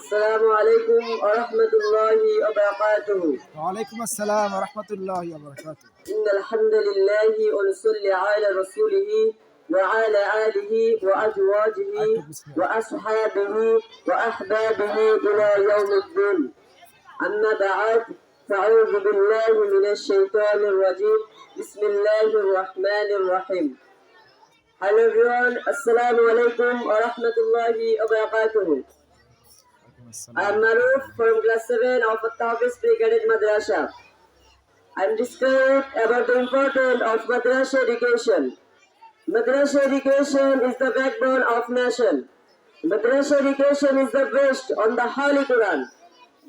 السلام عليكم ورحمة الله وبركاته. وعليكم السلام ورحمة الله وبركاته. إن الحمد لله ونصلي على رسوله وعلى آله وأزواجه وأصحابه وأحبابه إلى يوم الدين. أما بعد فأعوذ بالله من الشيطان الرجيم. بسم الله الرحمن الرحيم. Hello everyone, Assalamu alaikum wa rahmatullahi wa barakatuh. I am Maruf from class 7 of At-Tawfiq Pre-Cadet Madrasa. I am discussing about the importance of Madrasa education. Madrasa education is the backbone of nation. Madrasa education is the best on the Holy Quran.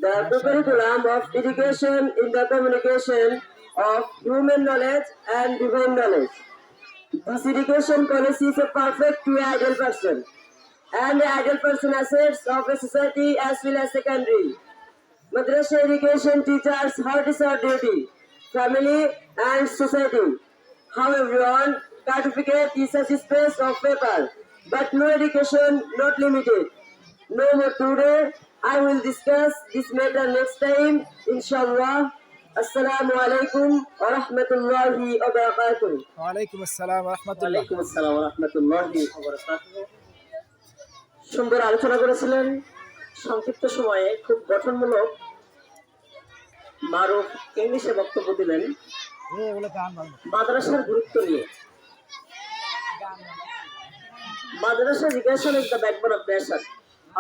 The curriculum of education in the communication of human knowledge and divine knowledge. This education policy is a perfect to an ideal person, and the ideal person assets of a society as well as a country. Madrasa education teaches how to serve duty, family and society. However, certificate is a space of paper, but no education not limited. No more today. I will discuss this matter next time, inshallah. Assalamu alaikum wa rahmatullahi wa barakatuh. وعليكم السلام ورحمة الله. ওয়ালাইকুম আসসালাম ওয়া রাহমাতুল্লাহি ওয়া বারাকাতুহু। সুন্দর আলোচনা করেছিলেন সংক্ষিপ্ত সময়ে, খুব গঠনমূলক। মারুফ ইংলিশে বক্তব্য দিলেন মাদ্রাসার গুরুত্ব নিয়ে। Madrasa education is the backbone of nation,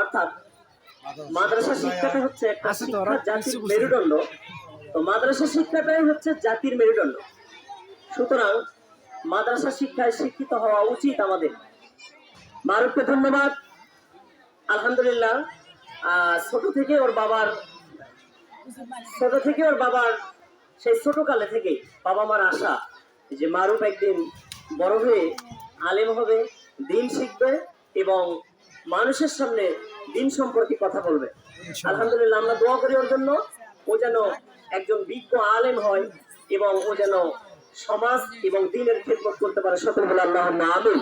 অর্থাৎ মাদ্রাসা শিক্ষাটা হচ্ছে একটা শিক্ষা জাতির মেরুদণ্ড। তো মাদ্রাসা শিক্ষাটাই হচ্ছে জাতির মেরুদণ্ড। সুতরাং মাদ্রাসা শিক্ষায় শিক্ষিত হওয়া উচিত আমাদের। মারুফকে ধন্যবাদ। আলহামদুলিল্লাহ, ছোট থেকে ওর বাবার সেই ছোটকালে থেকে বাবা মার আশা যে মারুফ একদিন বড় হয়ে আলেম হবে, দিন শিখবে এবং মানুষের সামনে দিন সম্পর্কে কথা বলবে। আলহামদুলিল্লাহ, আমরা দোয়া করি ওর জন্য, ও যেন একজন বিজ্ঞ আলেম হয় এবং ও যেন সমাজ এবং দিনের খেদমত করতে পারে। সকল বলে আল্লাহুম্মা আমিন।